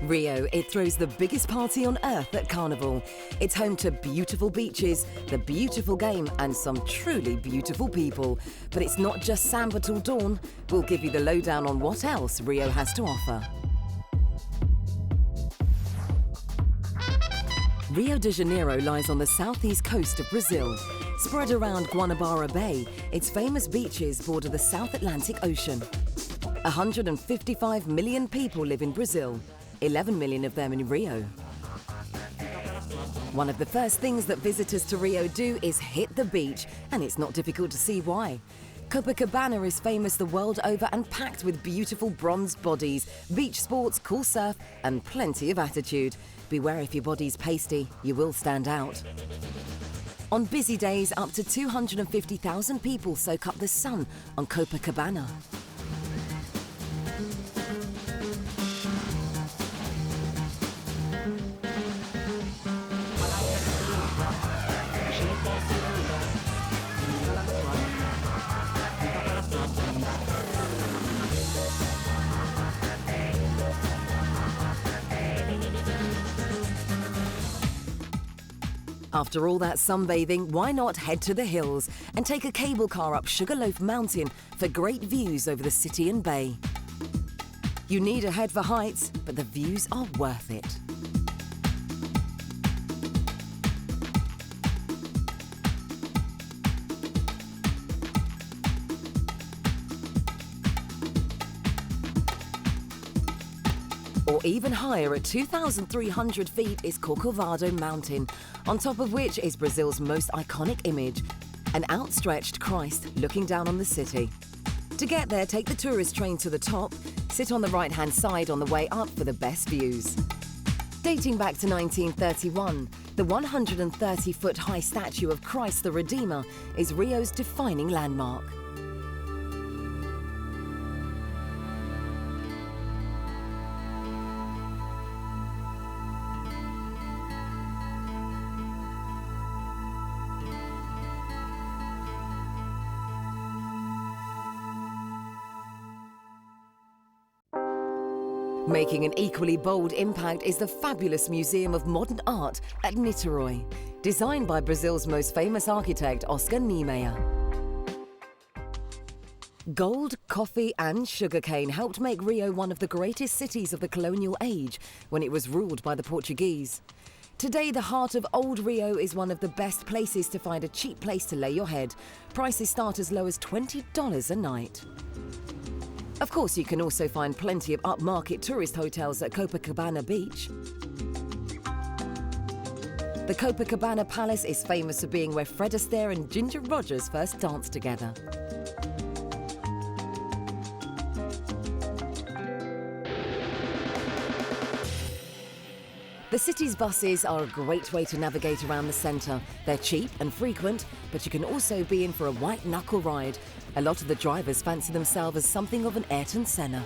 Rio, it throws the biggest party on earth at Carnival. It's home to beautiful beaches, the beautiful game and some truly beautiful people. But it's not just samba till dawn. We'll give you the lowdown on what else Rio has to offer. Rio de Janeiro lies on the southeast coast of Brazil. Spread around Guanabara Bay, its famous beaches border the South Atlantic Ocean. 155 million people live in Brazil, 11 million of them in Rio. One of the first things that visitors to Rio do is hit the beach, and it's not difficult to see why. Copacabana is famous the world over and packed with beautiful bronzed bodies, beach sports, cool surf, and plenty of attitude. Beware if your body's pasty, you will stand out. On busy days, up to 250,000 people soak up the sun on Copacabana. After all that sunbathing, why not head to the hills and take a cable car up Sugarloaf Mountain for great views over the city and bay. You need a head for heights, but the views are worth it. Or even higher at 2,300 feet is Corcovado Mountain, on top of which is Brazil's most iconic image, an outstretched Christ looking down on the city. To get there, take the tourist train to the top, sit on the right-hand side on the way up for the best views. Dating back to 1931, the 130-foot high statue of Christ the Redeemer is Rio's defining landmark. Making an equally bold impact is the fabulous Museum of Modern Art at Niterói, designed by Brazil's most famous architect, Oscar Niemeyer. Gold, coffee and sugarcane helped make Rio one of the greatest cities of the colonial age when it was ruled by the Portuguese. Today, the heart of Old Rio is one of the best places to find a cheap place to lay your head. Prices start as low as $20 a night. Of course, you can also find plenty of upmarket tourist hotels at Copacabana Beach. The Copacabana Palace is famous for being where Fred Astaire and Ginger Rogers first danced together. The city's buses are a great way to navigate around the centre. They're cheap and frequent, but you can also be in for a white-knuckle ride. A lot of the drivers fancy themselves as something of an Ayrton Senna.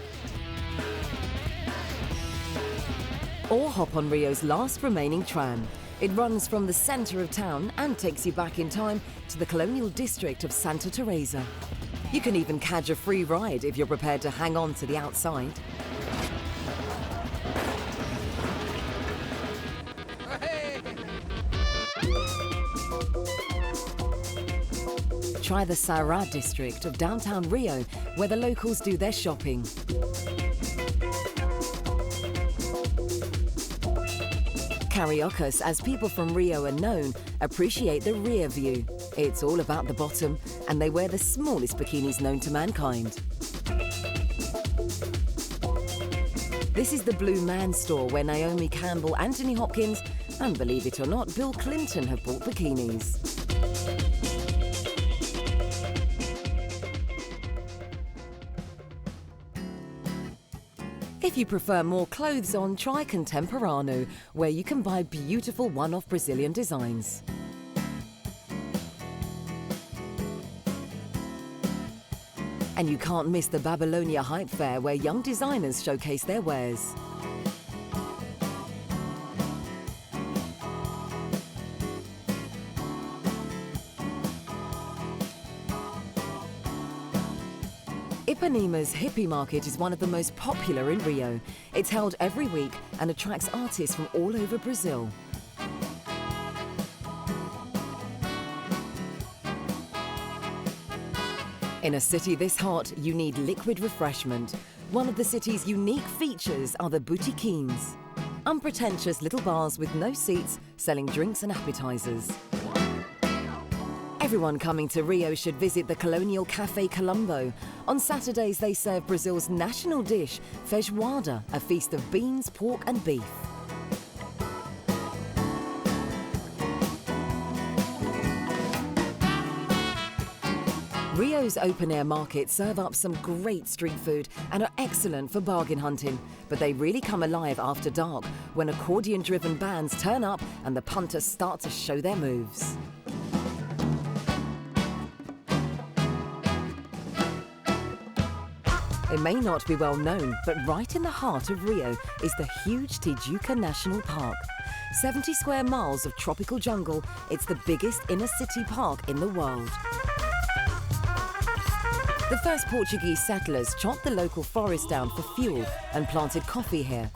Or hop on Rio's last remaining tram. It runs from the centre of town and takes you back in time to the colonial district of Santa Teresa. You can even cadge a free ride if you're prepared to hang on to the outside. Try the Sará district of downtown Rio, where the locals do their shopping. Cariocas, as people from Rio are known, appreciate the rear view. It's all about the bottom, and they wear the smallest bikinis known to mankind. This is the Blue Man store, where Naomi Campbell, Anthony Hopkins, and believe it or not, Bill Clinton have bought bikinis. If you prefer more clothes on, try Contemporano, where you can buy beautiful one-off Brazilian designs. And you can't miss the Babylonia Hype Fair, where young designers showcase their wares. If Ipanima's hippie market is one of the most popular in Rio. It's held every week and attracts artists from all over Brazil. In a city this hot, you need liquid refreshment. One of the city's unique features are the boutiquines. Unpretentious little bars with no seats, selling drinks and appetizers. Everyone coming to Rio should visit the colonial Café Colombo. On Saturdays, they serve Brazil's national dish, feijoada, a feast of beans, pork and beef. Rio's open-air markets serve up some great street food and are excellent for bargain hunting, but they really come alive after dark when accordion-driven bands turn up and the punters start to show their moves. It may not be well known, but right in the heart of Rio is the huge Tijuca National Park. 70 square miles of tropical jungle, it's the biggest inner-city park in the world. The first Portuguese settlers chopped the local forest down for fuel and planted coffee here.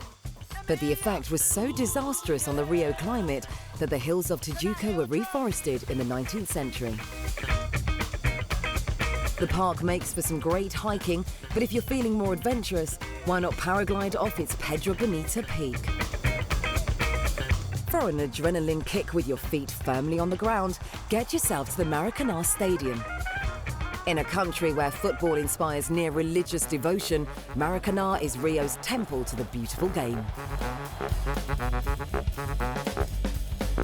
But the effect was so disastrous on the Rio climate that the hills of Tijuca were reforested in the 19th century. The park makes for some great hiking, but if you're feeling more adventurous, why not paraglide off its Pedra Bonita peak? For an adrenaline kick with your feet firmly on the ground, get yourself to the Maracanã Stadium. In a country where football inspires near religious devotion, Maracanã is Rio's temple to the beautiful game.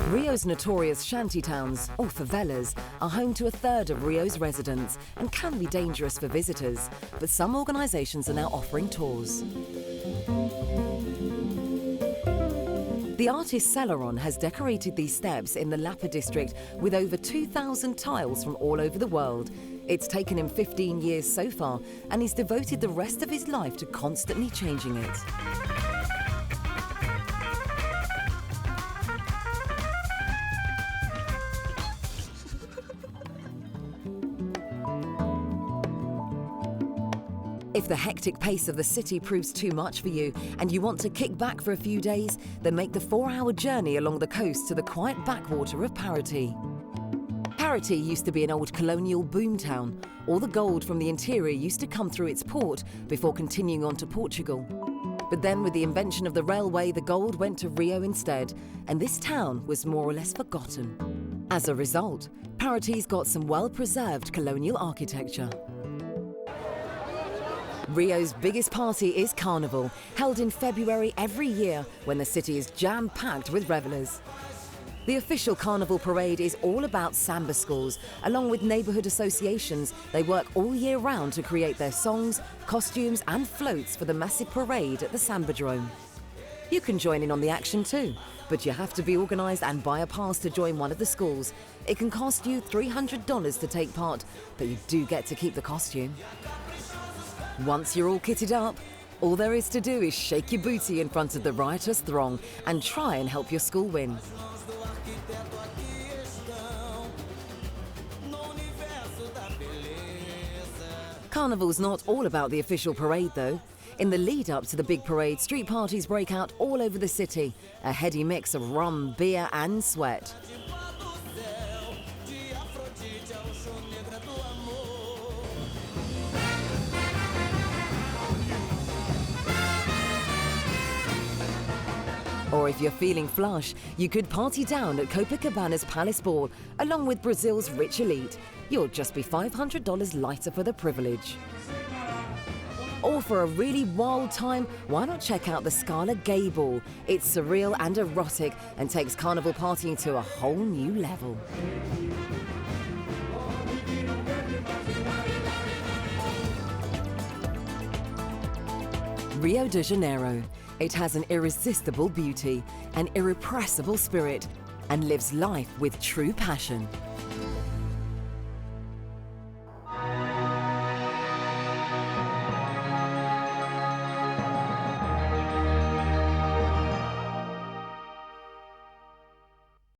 Rio's notorious shantytowns, or favelas, are home to a third of Rio's residents and can be dangerous for visitors, but some organisations are now offering tours. The artist Celeron has decorated these steps in the Lapa district with over 2,000 tiles from all over the world. It's taken him 15 years so far, and he's devoted the rest of his life to constantly changing it. If the hectic pace of the city proves too much for you and you want to kick back for a few days, then make the 4-hour journey along the coast to the quiet backwater of Paraty. Paraty used to be an old colonial boomtown. All the gold from the interior used to come through its port before continuing on to Portugal. But then with the invention of the railway, the gold went to Rio instead, and this town was more or less forgotten. As a result, Paraty's got some well-preserved colonial architecture. Rio's biggest party is Carnival, held in February every year when the city is jam-packed with revellers. The official Carnival parade is all about samba schools. Along with neighbourhood associations, they work all year round to create their songs, costumes and floats for the massive parade at the Sambadrome. You can join in on the action too, but you have to be organised and buy a pass to join one of the schools. It can cost you $300 to take part, but you do get to keep the costume. Once you're all kitted up, all there is to do is shake your booty in front of the riotous throng and try and help your school win. Carnival's not all about the official parade though. In the lead-up to the big parade, street parties break out all over the city, a heady mix of rum, beer and sweat. Or if you're feeling flush, you could party down at Copacabana's Palace Ball, along with Brazil's rich elite. You'll just be $500 lighter for the privilege. Or for a really wild time, why not check out the Scala Gay Ball? It's surreal and erotic and takes carnival partying to a whole new level. Rio de Janeiro. It has an irresistible beauty, an irrepressible spirit, and lives life with true passion.